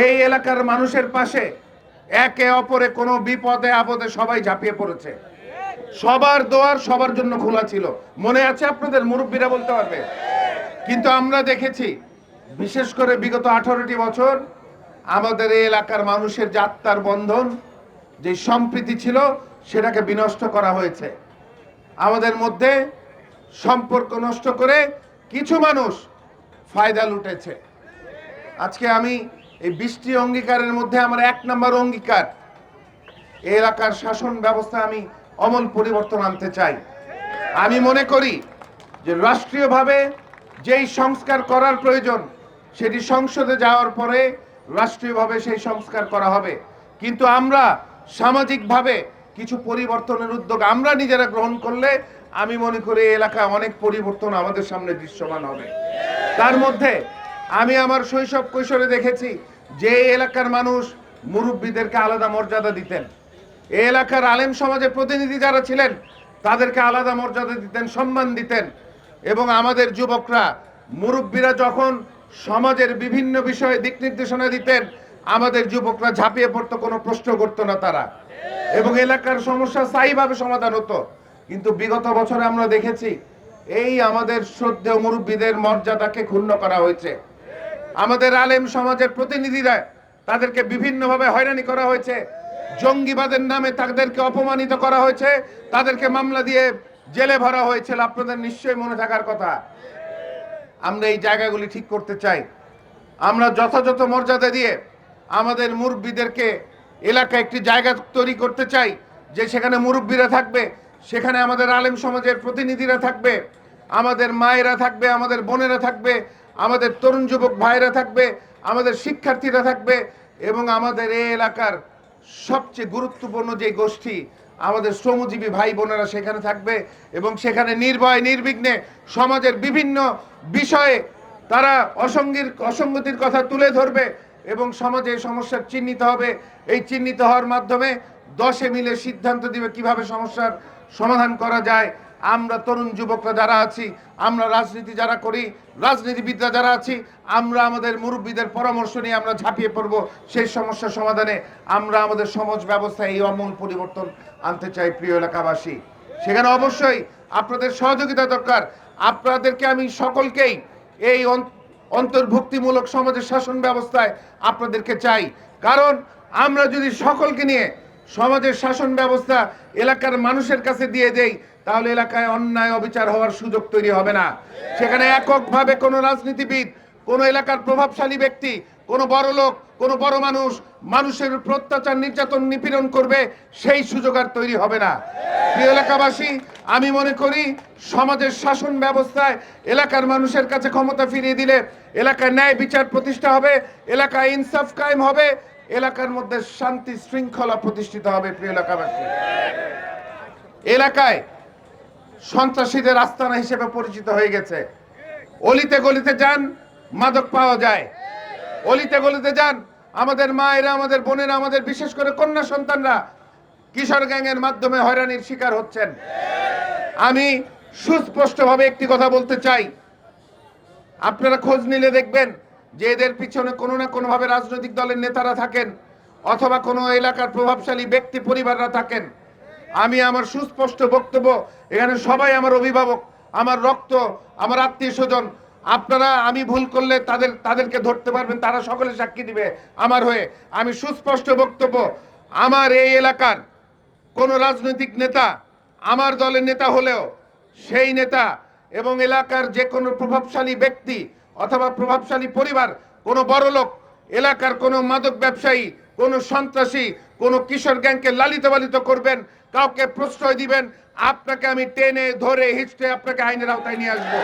এই এলাকার মানুষের পাশে একে অপরে কোনো বিপদে আপদে সবাই ঝাঁপিয়ে পড়েছে। সবার দোয়ার সবার জন্য খোলা ছিল, মনে আছে আপনাদের? মুরব্বীরা বলতে পারবে। কিন্তু আমরা দেখেছি বিশেষ করে বিগত 18টি বছর আমাদের এই এলাকার মানুষের যে আত্মার বন্ধন, যে সম্প্রীতি ছিল, সেটাকে বিনষ্ট করা হয়েছে। আমাদের মধ্যে সম্পর্ক নষ্ট করে কিছু মানুষ ফায়দা লুটেছে। আজকে আমি এই 20টি অঙ্গীকারের মধ্যে আমার 1 নম্বর অঙ্গীকার, এই এলাকার শাসন ব্যবস্থা আমি আমূল পরিবর্তন আনতে চাই। আমি মনে করি যে রাষ্ট্রীয়ভাবে যেই সংস্কার করার প্রয়োজন সেটি সংসদে যাওয়ার পরে রাষ্ট্রীয়ভাবে সেই সংস্কার করা হবে, কিন্তু আমরা সামাজিকভাবে কিছু পরিবর্তনের উদ্যোগ আমরা নিজেরা গ্রহণ করলে আমি মনে করি এই এলাকায় অনেক পরিবর্তন আমাদের সামনে দৃশ্যমান হবে। তার মধ্যে আমি আমার শৈশব কৈশোরে দেখেছি যে এলাকার মানুষ মুরব্বীদেরকে আলাদা মর্যাদা দিতেন, এই এলাকার আলেম সমাজের প্রতিনিধি যারা ছিলেন তাদেরকে আলাদা মর্যাদা দিতেন, সম্মান দিতেন। এবং আমাদের যুবকরা, মুরব্বীরা যখন সমাজের বিভিন্ন বিষয়ে দিক নির্দেশনা দিতেন, আমাদের যুবকরা ঝাঁপিয়ে পড়তো, কোনো প্রশ্ন করতো না তারা, এবং এলাকার সমস্যা স্থায়ীভাবে সমাধান হতো। কিন্তু বিগত বছরে আমরা দেখেছি এই আমাদের শ্রদ্ধেয় মুরব্বীদের মর্যাদাকে ক্ষুণ্ণ করা হয়েছে। আমাদের আলেম সমাজের প্রতিনিধিরা তাদেরকে বিভিন্নভাবে হয়রানি করা হয়েছে, জঙ্গিবাদের নামে তাদেরকে অপমানিত করা হয়েছে, তাদেরকে মামলা দিয়ে জেলে ভরা হয়েছিল। আপনাদের নিশ্চয়ই মনে থাকার কথা। আমরা এই জায়গাগুলি ঠিক করতে চাই। আমরা যথাযথ মর্যাদা দিয়ে আমাদের মুরব্বীদেরকে এলাকায় একটি জায়গা তৈরি করতে চাই, যে সেখানে মুরব্বীরা থাকবে, সেখানে আমাদের আলেম সমাজের প্রতিনিধিরা থাকবে, আমাদের মায়েরা থাকবে, আমাদের বোনেরা থাকবে, আমাদের তরুণ যুবক ভাইরা থাকবে, আমাদের শিক্ষার্থীরা থাকবে, এবং আমাদের এই এলাকার সবচেয়ে গুরুত্বপূর্ণ যে গোষ্ঠী আমাদের শ্রমজীবী ভাই বোনেরা সেখানে থাকবে, এবং সেখানে নির্ভয় নির্বিঘ্নে সমাজের বিভিন্ন বিষয়ে তারা অসঙ্গতির কথা তুলে ধরবে এবং সমাজে সমস্যার চিহ্নিত হবে। এই চিহ্নিত হওয়ার মাধ্যমে 10 মিলে সিদ্ধান্ত দিবে কিভাবে সমস্যার সমাধান করা যায়। আমরা তরুণ যুবকরা যারা আছি, আমরা রাজনীতি যারা করি, রাজনীতিবিদরা যারা আছি, আমরা আমাদের মুরব্বীদের পরামর্শ নিয়ে আমরা ঝাঁপিয়ে পড়ব সেই সমস্যা সমাধানে। আমরা আমাদের সমাজ ব্যবস্থায় এই আমূল পরিবর্তন আনতে চাই। প্রিয় এলাকাবাসী, সেখানে অবশ্যই আপনাদের সহযোগিতা দরকার। আপনাদেরকে আমি সকলকেই এই অন্তর্ভুক্তিমূলক সমাজের শাসন ব্যবস্থায় আপনাদেরকে চাই, কারণ আমরা যদি সকলকে নিয়ে সমাজের শাসন ব্যবস্থা এলাকার মানুষের কাছে দিয়ে দেই, তাহলে এলাকায় অন্যায় অবিচার হওয়ার সুযোগ তৈরি হবে না। সেখানে এককভাবে কোনো রাজনীতিবিদ, কোনো এলাকার প্রভাবশালী ব্যক্তি, কোনো বড় লোক, কোনো বড় মানুষ মানুষের উপর অত্যাচার, নির্যাতন, নিপীড়ন করবে, সেই সুযোগ আর তৈরি হবে না। প্রিয় এলাকাবাসী, আমি মনে করি সমাজের শাসন ব্যবস্থায় এলাকার মানুষের কাছে ক্ষমতা ফিরিয়ে দিলে এলাকায় ন্যায় বিচার প্রতিষ্ঠা হবে, এলাকায় ইনসাফ কায়েম হবে, এলাকার মধ্যে শান্তি শৃঙ্খলা প্রতিষ্ঠিত হবে। প্রিয় এলাকাবাসী, এলাকায় সন্ত্রাসীদের আস্তানা হিসেবে পরিচিত হয়ে গেছে। অলিতে গলিতে যান, মাদক পাওয়া যায়। অলিতে গলিতে যান, আমাদের মায়েরা, আমাদের বোনেরা, আমাদের বিশেষ করে কন্যা সন্তানরা কিশোর গ্যাংয়ের মাধ্যমে হয়রানির শিকার হচ্ছেন। আমি সুস্পষ্টভাবে একটি কথা বলতে চাই, আপনারা খোঁজ নিলে দেখবেন যে এদের পিছনে কোনো না কোনোভাবে রাজনৈতিক দলের নেতারা থাকেন, অথবা কোনো এলাকার প্রভাবশালী ব্যক্তি পরিবাররা থাকেন। আমি আমার সুস্পষ্ট বক্তব্য, এখানে সবাই আমার অভিভাবক, আমার রক্ত, আমার আত্মীয় স্বজন। আপনারা, আমি ভুল করলে তাদেরকে ধরতে পারবেন, তারা সকলে সাক্ষী দিবে আমার হয়ে। আমি সুস্পষ্ট বক্তব্য, আমার এই এলাকার কোনো রাজনৈতিক নেতা আমার দলের নেতা হলেও সেই নেতা এবং এলাকার যে কোনো প্রভাবশালী ব্যক্তি অথবা প্রভাবশালী পরিবার, কোনো বড় লোক, এলাকার কোনো মাদক ব্যবসায়ী, কোনো সন্ত্রাসী, কোনো কিশোর গ্যাংকে লালিত পালিত করবেন, কাউকে প্রশ্রয় দিবেন, আপনাকে আমি টেনে ধরে হিচড়ে আপনাকে আইনের আওতায় নিয়ে আসবো।